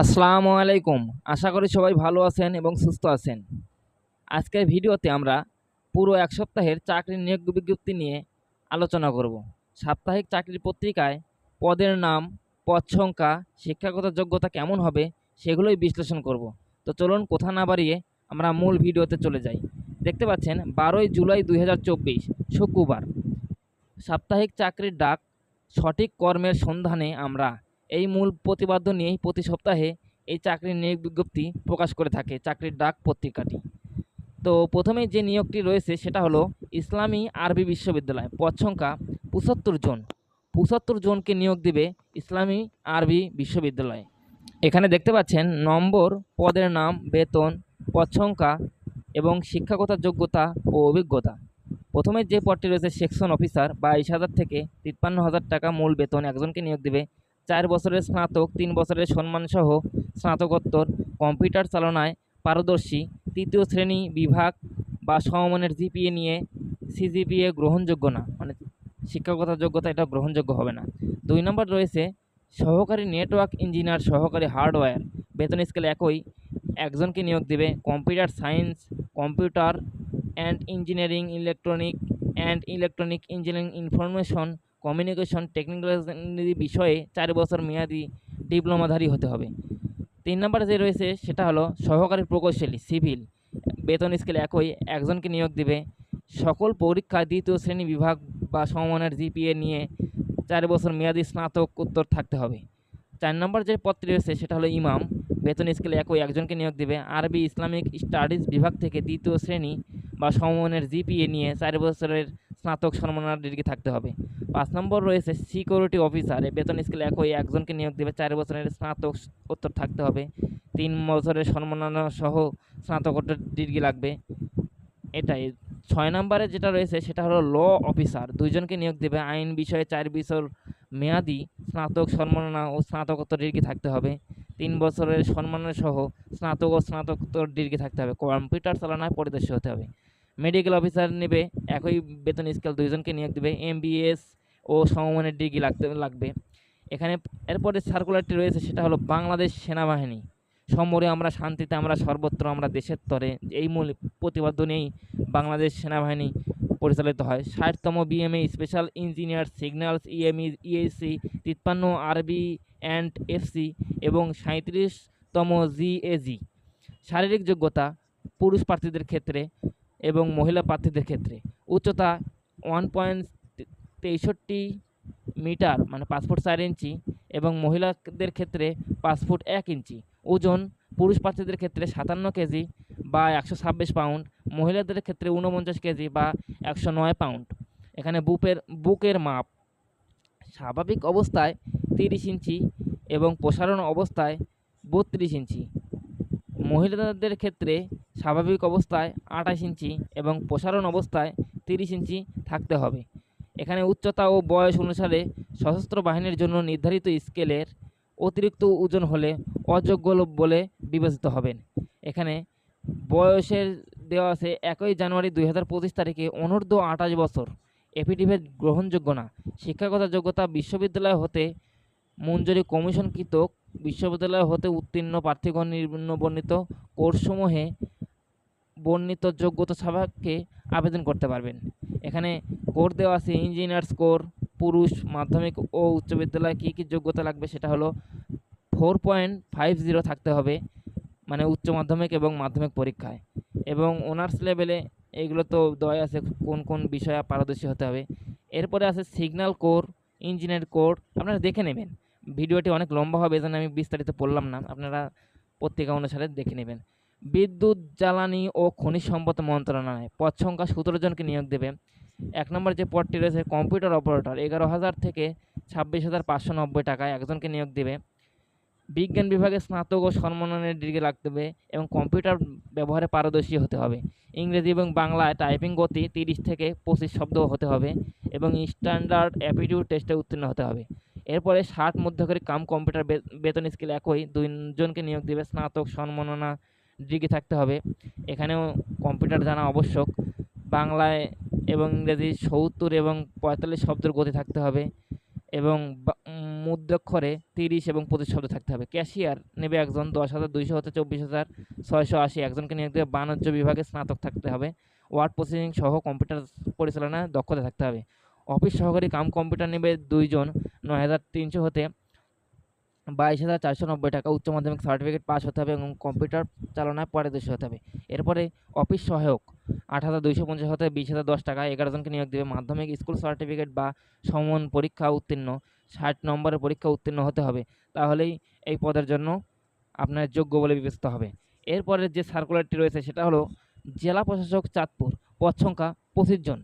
আসসালামু আলাইকুম। আশা করি সবাই ভালো আছেন এবং সুস্থ আছেন। আজকের ভিডিওতে আমরা পুরো ১ সপ্তাহের চাকরির নিয়োগ বিজ্ঞপ্তি নিয়ে আলোচনা করব। সাপ্তাহিক চাকরির পত্রিকায় পদের নাম, পদ সংখ্যা, শিক্ষাগত যোগ্যতা কেমন হবে সেগুলোই বিশ্লেষণ করব। তো চলুন কথা না বাড়িয়ে আমরা মূল ভিডিওতে চলে যাই। দেখতে পাচ্ছেন ১২ই জুলাই ২০২৪ শুক্রবার। সাপ্তাহিক চাকরির ডাক, সঠিক কর্মের সন্ধানে আমরা এই মূল প্রতিপাদ্য নিয়েই প্রতি সপ্তাহে এই চাকরির নিয়োগ বিজ্ঞপ্তি প্রকাশ করে থাকে চাকরির ডাক পত্রিকাটি। তো প্রথমেই যে নিয়োগটি রয়েছে সেটা হলো ইসলামী আরবি বিশ্ববিদ্যালয়। পদ সংখ্যা ৭৫ জন। ৭৫ জনকে নিয়োগ দেবে ইসলামী আরবি বিশ্ববিদ্যালয়। এখানে দেখতে পাচ্ছেন নম্বর, পদের নাম, বেতন, পদ সংখ্যা এবং শিক্ষাগত যোগ্যতা ও অভিজ্ঞতা। প্রথমে যে পদটি রয়েছে সেকশন অফিসার, ২২,০০০ থেকে ৫৩,০০০ টাকা মূল বেতন, একজনকে নিয়োগ দেবে। ৪ বছরের স্নাতক, ৩ বছরের সম্মানসহ স্নাতকোত্তর, কম্পিউটার চালনায় পারদর্শী, ৩য় শ্রেণী বিভাগ বা সমমানের জিপিএ নিয়ে সিজিপিএ গ্রহণযোগ্য না, মানে শিক্ষাগত যোগ্যতা এটা গ্রহণযোগ্য হবে না। ২ নম্বর রয়েছে সহকারী নেটওয়ার্ক ইঞ্জিনিয়ার, সহকারী হার্ডওয়্যার, বেতন স্কেল একই, একজনকে নিয়োগ দেবে। Computer science, computer and engineering, electronic engineering, information communication technology বিষয়ে ৪ বছর মেয়াদি ডিপ্লোমাধারী হতে হবে। ৩ নম্বরে যে রয়েছে সেটা হলো সহকারী প্রকৌশলী সিভিল, বেতন স্কেল একই, একজনকে নিয়োগ দেবে। সকল পরীক্ষায় ২য় শ্রেণী বিভাগ বা সমমানের জিপিএ নিয়ে ৪ বছর মেয়াদি স্নাতকোত্তর থাকতে হবে। ৪ নম্বর যে পদটি রয়েছে সেটা হলো ইমাম, বেতন স্কেল একই, একজনকে নিয়োগ দেবে। আরবি ইসলামিক স্টাডিজ বিভাগ থেকে ২য় শ্রেণী বা সমমানের জিপিএ নিয়ে ৪ বছরের স্নাতক সম্মাননা ডিগ্রি থাকতে হবে। ৫ নম্বর রয়েছে সিকিউরিটি অফিসার, বেতন স্কেল একই, একজনকে নিয়োগ দেবে। ৪ বছরের স্নাতকোত্তর থাকতে হবে। ৩ বছরের সম্মাননা সহ স্নাতকোত্তর ডিগ্রি লাগবে। এটাই। ৬ নম্বরে যেটা রয়েছে সেটা হলো ল অফিসার, ২ জনকে নিয়োগ দেবে। আইন বিষয়ে ৪ বছর মেয়াদি স্নাতক সম্মাননা ও স্নাতকোত্তর ডিগ্রি থাকতে হবে। ৩ বছরের সম্মাননা সহ স্নাতক ও স্নাতকোত্তর ডিগ্রি থাকতে হবে। কম্পিউটার চালানোয় পরিদর্শী হতে হবে। মেডিকেল অফিসার নেবে, একই বেতন স্কেল, ২ জনকে নিয়োগ দেবে। এমবিএস ও সমমানের ডিগ্রি লাগবে। এখানে এরপরে সার্কুলারটি রয়েছে সেটা হলো বাংলাদেশ সেনাবাহিনী, সমরে আমরা শান্তিতে আমরা সর্বত্র আমরা দেশের তরে, এই মূল প্রতিপাদ্য নিয়েই বাংলাদেশ সেনাবাহিনী পরিচালিত হয়। ৬০তম BMA special engineer signals EME EAC, ৫৩ RB and FC এবং ৩৭তম জিএজি। শারীরিক যোগ্যতা পুরুষ প্রার্থীদের ক্ষেত্রে এবং মহিলা প্রার্থীদের ক্ষেত্রে উচ্চতা 1.63 মিটার, মানে ৫ ফুট ৪ ইঞ্চি, এবং মহিলাদের ক্ষেত্রে ৫ ফুট ১ ইঞ্চি। ওজন পুরুষ প্রার্থীদের ক্ষেত্রে ৫৭ কেজি বা ১২৬ পাউন্ড, মহিলাদের ক্ষেত্রে ৪৯ কেজি বা ১০৯ পাউন্ড। এখানে বুকের মাপ স্বাভাবিক অবস্থায় ৩০ ইঞ্চি এবং প্রসারণ অবস্থায় ৩২ ইঞ্চি। মহিলাদের ক্ষেত্রে স্বাভাবিক অবস্থায় ২৮ ইঞ্চি এবং প্রসারণ অবস্থায় ৩০ ইঞ্চি থাকতে হবে। এখানে উচ্চতা ও বয়স অনুসারে সশস্ত্র বাহিনীর জন্য নির্ধারিত স্কেলের অতিরিক্ত ওজন হলে অযোগ্য বলে বিবেচিত হবেন। এখানে বয়সের দেওয়া আছে ১ জানুয়ারি ২০২৫ তারিখে অনূর্ধ্ব ২৮ বছর, এফিডেভিট গ্রহণযোগ্য না। শিক্ষাগত যোগ্যতা বিশ্ববিদ্যালয় হতে মঞ্জুরি কমিশনকৃত বিশ্ববিদ্যালয় হতে উত্তীর্ণ প্রার্থীগণ নিম্নবর্ণিত কোর্সসমূহে বর্ণিত যোগ্যতা সাপেক্ষে আবেদন করতে পারবেন। এখানে কোর দেওয়া আছে ইঞ্জিনিয়ার্স কোর, পুরুষ, মাধ্যমিক ও উচ্চ বিদ্যালয়ে কী যোগ্যতা লাগবে সেটা হলো 4.50 থাকতে হবে, মানে উচ্চ মাধ্যমিক এবং মাধ্যমিক পরীক্ষায়, এবং অনার্স লেভেলে এইগুলো তো দেওয়াই আছে কোন কোন বিষয়ে পারদর্শী হতে হবে। এরপরে আছে সিগন্যাল কোর, ইঞ্জিনিয়ার কোর, আপনারা দেখে নেবেন। ভিডিওটি অনেক লম্বা হবে, এজন্য আমি বিস্তারিত বললাম না, আপনারা পত্রিকা অনুসারে দেখে নেবেন। বিদ্যুৎ, জ্বালানি ও খনিজ সম্পদ মন্ত্রণালয়, পদ সংখ্যা ১৭ জনকে নিয়োগ দেবে। ১ নম্বর যে পদটি রয়েছে কম্পিউটার অপারেটর, ১১,০০০ থেকে ২৬,৫৯০ টাকায় একজনকে নিয়োগ দেবে। বিজ্ঞান বিভাগে স্নাতক ও সম্মাননের ডিগ্রি লাগতে হবে এবং কম্পিউটার ব্যবহারে পারদর্শী হতে হবে। ইংরেজি এবং বাংলায় টাইপিং গতি ৩০ থেকে ২৫ শব্দ হতে হবে এবং স্ট্যান্ডার্ড অ্যাপটিটিউড টেস্টে উত্তীর্ণ হতে হবে। এরপরে ৬০ মধ্যকারী কাম কম্পিউটার, বেতন স্কেল একই, ২ জনকে নিয়োগ দেবে। স্নাতক সম্মাননা ডিগ্রি থাকতে হবে। এখানেও কম্পিউটার জানা আবশ্যক। বাংলায় এবং ইংরেজি ৭০ এবং ৪৫ শব্দের গতি থাকতে হবে এবং মধ্যক্ষরে 30 এবং 25 শব্দ থাকতে হবে। ক্যাশিয়ার নেবে একজন, 10,200 হতে 24,680 একজনকে নিয়োগ দেবে। বাণিজ্য বিভাগে স্নাতক থাকতে হবে। ওয়ার্ড প্রসেসিং সহ কম্পিউটার পরিচালনায় দক্ষতা থাকতে হবে। অফিস সহকারী কাম কম্পিউটার নেবে 2 জন, 9,300 হতে 22,490 টাকা। উচ্চ মাধ্যমিক সার্টিফিকেট পাস হতে হবে এবং কম্পিউটার চালনায় পারদর্শী হতে হবে। এরপরে অফিস সহায়ক 8,250 হতে 20,010 টাকা। 11 জনকে নিয়োগ দেবে। মাধ্যমিক স্কুল সার্টিফিকেট বা সমমান পরীক্ষা উত্তীর্ণ, 60 নম্বরের পরীক্ষা উত্তীর্ণ হতে হবে, তাহলেই এই পদের জন্য আপনার যোগ্য বলে বিবেচিত হবে। এরপরে যে সার্কুলারটি রয়েছে সেটা হলো জেলা প্রশাসক চাঁদপুর, পদ সংখ্যা 25 জন।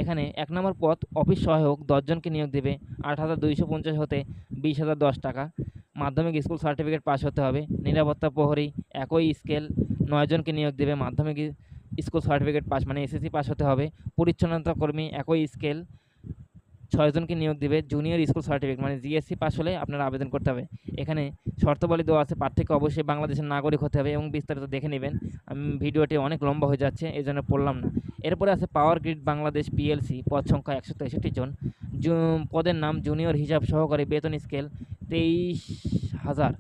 এখানে 1 নম্বর পদ অফিস সহায়ক 10 জনকে নিয়োগ দেবে। 8,250 হতে 20,010 টাকা। মাধ্যমিক স্কুল সার্টিফিকেট পাস হতে হবে। নিরাপত্তা প্রহরী একই স্কেল 9 জনকে নিয়োগ দেবে। মাধ্যমিক স্কুল সার্টিফিকেট পাস মানে এসএসসি পাস হতে হবে। পরিচ্ছন্নতা কর্মী একই স্কেল 6 জনকে নিয়োগ দেবে। জুনিয়র স্কুল সার্টিফিকেট মানে জিএসসি পাস হলে আপনারা আবেদন করতে হবে। এখানে শর্তাবলী দেওয়া আছে, প্রার্থীকে অবশ্যই বাংলাদেশের নাগরিক হতে হবে এবং বিস্তারিত দেখে নেবেন। ভিডিওটি অনেক লম্বা হয়ে যাচ্ছে, এই জন্য পড়লাম না। এরপরে আছে পাওয়ার গ্রিড বাংলাদেশ পিএলসি, পদ সংখ্যা 163 জন। পদের নাম জুনিয়র হিসাব সহকারী, বেতন স্কেল 23,000।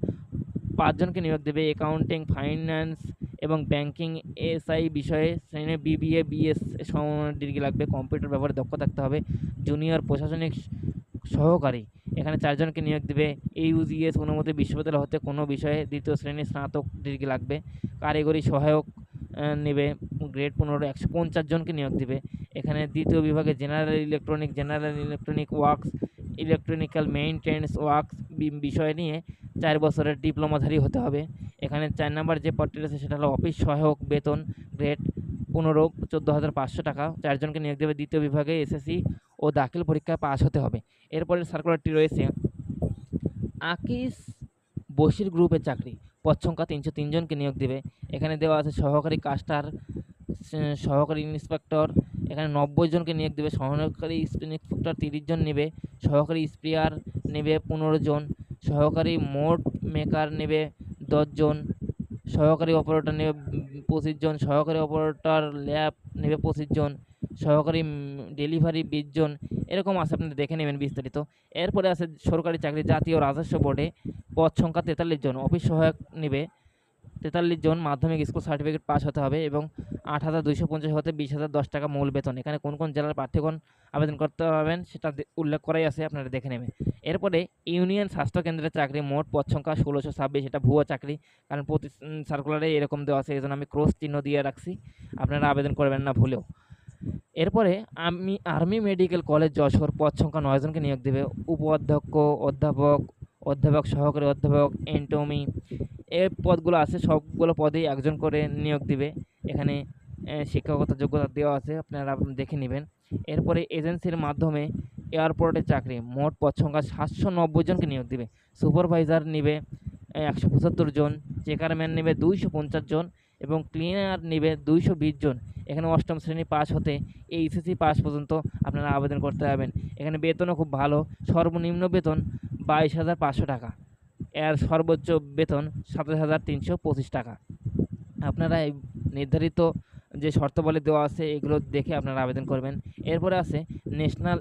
5 জনকে নিয়োগ দেবে। অ্যাকাউন্টিং, ফাইন্যান্স এবং ব্যাংকিং এসআই বিষয়ে শ্রেণী বিবিএ বিএস সমমানের ডিগ্রি লাগবে। কম্পিউটার ব্যবহারে দক্ষ থাকতে হবে। জুনিয়র প্রশাসনিক সহকারী এখানে 4 জনকে নিয়োগ দেবে। ইউজিএস অনুমতি বিশ্ববিদ্যালয় হতে কোনো বিষয়ে 2য় শ্রেণীর স্নাতক ডিগ্রি লাগবে। কারিগরি সহায়ক নেবে গ্রেড 15, 150 জনকে নিয়োগ দেবে। এখানে 2য় বিভাগে general electronic works, electronical maintenance works বিষয় নিয়ে 4 বছরের ডিপ্লোমাধারী হতে হবে। এখানে 4 নম্বর যে পদটি রয়েছে সেটা হলো অফিস সহায়ক, বেতন গ্রেড 15, 14,500 টাকা। 4 জনকে নিয়োগ দেবে। 2য় বিভাগে এসএসসি ও দাখিল পরীক্ষায় পাস হতে হবে। এরপরের সার্কুলারটি রয়েছে আকিস বশির গ্রুপের চাকরি, পদ সংখ্যা 303 জনকে নিয়োগ দেবে। এখানে দেওয়া আছে সহকারী কাস্টার, সহকারী ইন্সপেক্টর এখানে 90 জনকে নিয়োগ দেবে। সহকারী ইন্সপেক্টর 30 জন নেবে। সহকারী স্প্রেয়ার নেবে 15 জন। সহকারী মোড মেকার নেবে 10 জন। সহকারী অপারেটর নেবে 25 জন। সহকারী অপারেটর ল্যাব নেবে 25 জন। সহকারী ডেলিভারি 20 জন। এরকম আছে, আপনি দেখে নেবেন বিস্তারিত। এরপরে আছে সরকারি চাকরি জাতীয় রাজস্ব বোর্ডে, পদ সংখ্যা 43 জন। অফিস সহায়ক নেবে 43 জন। মাধ্যমিক স্কুল সার্টিফিকেট পাস হতে হবে এবং 8,250 হতে 20,010 টাকা মূল বেতন। এখানে কোন কোন জেলার প্রার্থীগণ আবেদন করতে পারবেন সেটা উল্লেখ করাই আছে, আপনারা দেখে নেবেন। এরপরে ইউনিয়ন স্বাস্থ্য কেন্দ্রের চাকরি, মোট পদ সংখ্যা 1626। এটা ভুয়া চাকরি, কারণ প্রতি সার্কুলারে এরকম দেওয়া আছে, এই জন্য আমি ক্রস চিহ্ন দিয়ে রাখছি, আপনারা আবেদন করবেন না ভুলেও। এরপরে আর্মি মেডিকেল কলেজ যশোর, পদ সংখ্যা 9 জনকে নিয়োগ দেবে। উপাধ্যক্ষ, অধ্যাপক, সহকারী অধ্যাপক, এন্টমি এই পদগুলো আছে, সবগুলো পদেই 1 জন করে নিয়োগ দিবে। এখানে শিক্ষাগত যোগ্যতা দেওয়া আছে, আপনারা দেখে নেবেন। এরপরে এজেন্সির মাধ্যমে এয়ারপোর্টের চাকরি, মোট পদ সংখ্যা 790 জনকে নিয়োগ দিবে। সুপারভাইজার নেবে 175 জন। চেকারম্যান নেবে 250 জন এবং ক্লিনার নেবে 220 জন। এখানে 8ম শ্রেণী পাস হতে এইচএসসি পাস পর্যন্ত আপনারা আবেদন করতে পারবেন। এখানে বেতনও খুব ভালো, সর্বনিম্ন বেতন 22,500 টাকা, এর সর্বোচ্চ বেতন 27,325 টাকা। আপনারা এই নির্ধারিত যে শর্তাবলী দেওয়া আছে এগুলো দেখে আপনারা আবেদন করবেন। এরপরে আছে national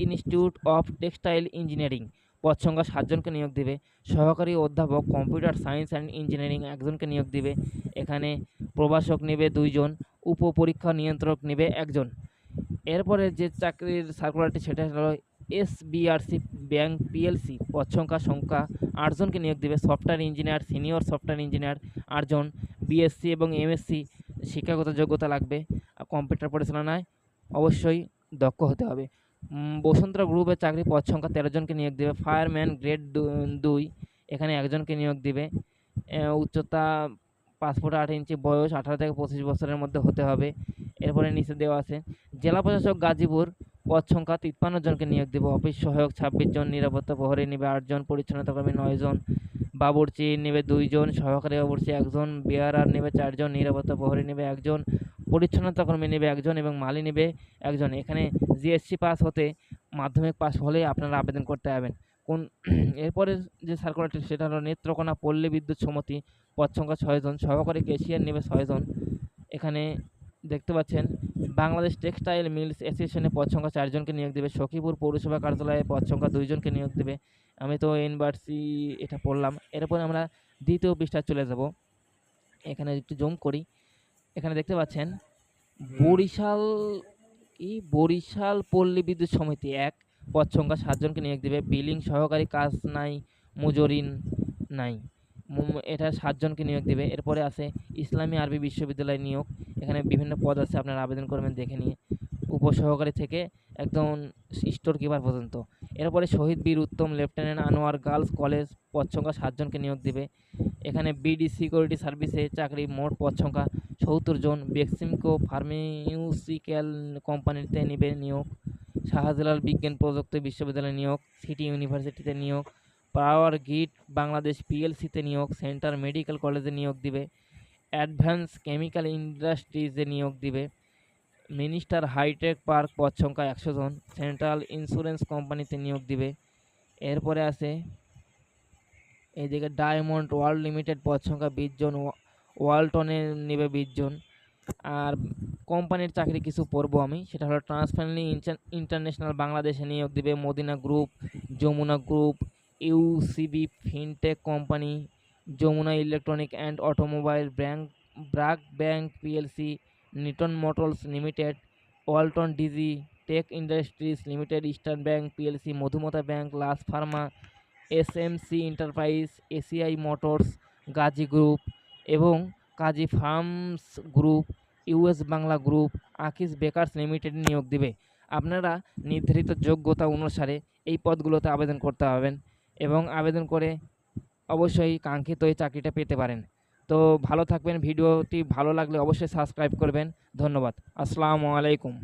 institute of textile engineering, পদ সংখ্যা 7 জনকে নিয়োগ দেবে। সহকারী অধ্যাপক কম্পিউটার সায়েন্স অ্যান্ড ইঞ্জিনিয়ারিং 1 জনকে নিয়োগ দিবে। এখানে প্রভাষক নেবে 2 জন। উপপরীক্ষা নিয়ন্ত্রক নেবে 1 জন। এরপরে যে চাকরির সার্কুলারটি সেটা হলো এসবিআরসি ব্যাংক পিএলসি, পদ সংখ্যা 8 জনকে নিয়োগ দেবে। Software engineer, senior software engineer 8 জন। বিএসসি এবং এমএসসি শিক্ষাগত যোগ্যতা লাগবে। কম্পিউটার পরিচালনায় অবশ্যই দক্ষ হতে হবে। বসুন্ধরা গ্রুপের চাকরি, পদ সংখ্যা 13 জনকে নিয়োগ দেবে। ফায়ারম্যান গ্রেড 2 এখানে 1 জনকে নিয়োগ দিবে। উচ্চতা 5 ফুট 8 ইঞ্চি, বয়স 18 থেকে 25 বছরের মধ্যে হতে হবে। এরপরে নিচে দেওয়া আছে জেলা প্রশাসক গাজীপুর, পদ সংখ্যা 53 জনকে নিয়োগ দেবে। অফিস সহায়ক 26 জন। নিরাপত্তা প্রহরী নেবে 8 জন। পরিচ্ছন্নতা কর্মী 9 জন। বাবুর্চি নেবে 2 জন। সহকারী বাবুর্চি 1 জন। বেয়ারার নেবে 4 জন। নিরাপত্তা প্রহরী নেবে 1 জন। পরিচ্ছন্নতা কর্মী নেবে 1 জন এবং মালি নেবে 1 জন। এখানে জিএসসি পাস হতে মাধ্যমিক পাস হলেই আপনারা আবেদন করতে পারবেন। এরপরে যে সার্কুলারটি সেটা হলো নেত্রকোনা পল্লী বিদ্যুৎ সমিতি, পদ সংখ্যা 6 জন। সহকারী ক্যাশিয়ার নেবে 6 জন। এখানে দেখতে পাচ্ছেন বাংলাদেশ টেক্সটাইল মিলস অ্যাসোসিয়েশনে পদ সংখ্যা 4 জনকে নিয়োগ দেবে। সখীপুর পৌরসভা কার্যালয়ে পদ সংখ্যা 2 জনকে নিয়োগ দেবে। আমি তো এনভার্সি এটা পড়লাম। এরপরে আমরা দ্বিতীয় পৃষ্ঠায় চলে যাব। এখানে একটু জুম করি। এখানে দেখতে পাচ্ছেন বরিশাল বরিশাল পল্লী বিদ্যুৎ সমিতি ১ পদ সংখ্যা ৭ জনকে নিয়োগ দেবে। বিলিং সহকারী কাজ নাই, মুজরিন নাই। এটা ৭ জনকে নিয়োগ দেবে। এরপরে আছে ইসলামী আরবি বিশ্ববিদ্যালয় নিয়োগ। এখানে বিভিন্ন পদ আছে, আপনারা আবেদন করবেন দেখে নিয়ে। উপসহকারী থেকে একদম স্টোর কিপার পর্যন্ত। এরপরে শহীদ বীর উত্তম লেফটেন্যান্ট আনোয়ার গার্লস কলেজ পদ সংখ্যা ৭ জনকে নিয়োগ দেবে। এখানে বিডি সিকিউরিটি সার্ভিসে চাকরি, মোট পদ সংখ্যা ৭০ জন। বেক্সিমকো ফার্মাসিউটিক্যাল কোম্পানিতে নিবে নিয়োগ। শাহজালাল বিজ্ঞান প্রযুক্তি বিশ্ববিদ্যালয়ে নিয়োগ। সিটি ইউনিভার্সিটিতে নিয়োগ। পাওয়ার গ্রিড বাংলাদেশ পিএলসিতে নিয়োগ। সেন্টার মেডিকেল কলেজে নিয়োগ দিবে। অ্যাডভান্স কেমিক্যাল ইন্ডাস্ট্রিজে নিয়োগ দিবে। মিনিস্টার হাইটেক পার্ক পদ সংখ্যা ১০০ জন। সেন্ট্রাল ইন্স্যুরেন্স কোম্পানিতে নিয়োগ দিবে। এরপরে আছে এইদিকে ডায়মন্ড ওয়ার্ল্ড লিমিটেড পদ সংখ্যা ২০ জন। ওয়ালটনে নেবে ২০ জন। আর কোম্পানির চাকরি কিছু পড়বো আমি, সেটা হলো ট্রান্সফারলি ইন্টারন্যাশনাল বাংলাদেশে নিয়োগ দিবে। Madina group, Jamuna group, UCB fintech company, Jamuna electronic and automobile, BRAC bank PLC, Niton motors limited, Walton Digi Tech industries limited, Eastern bank PLC, Madhumati bank, লাস pharma, SMC enterprise, ACI motors, Gazi group এবং Kazi farms group, US Bangla group, Akij bakers limited নিয়োগ দিবে। আপনারা নির্ধারিত যোগ্যতা অনুসারে এই পদগুলোতে আবেদন করতে পারবেন এবং আবেদন করে অবশ্যই কাঙ্ক্ষিত এই চাকরিটা পেতে পারেন। তো ভালো থাকবেন। ভিডিওটি ভালো লাগলে অবশ্যই সাবস্ক্রাইব করবেন। ধন্যবাদ। আসসালামু আলাইকুম।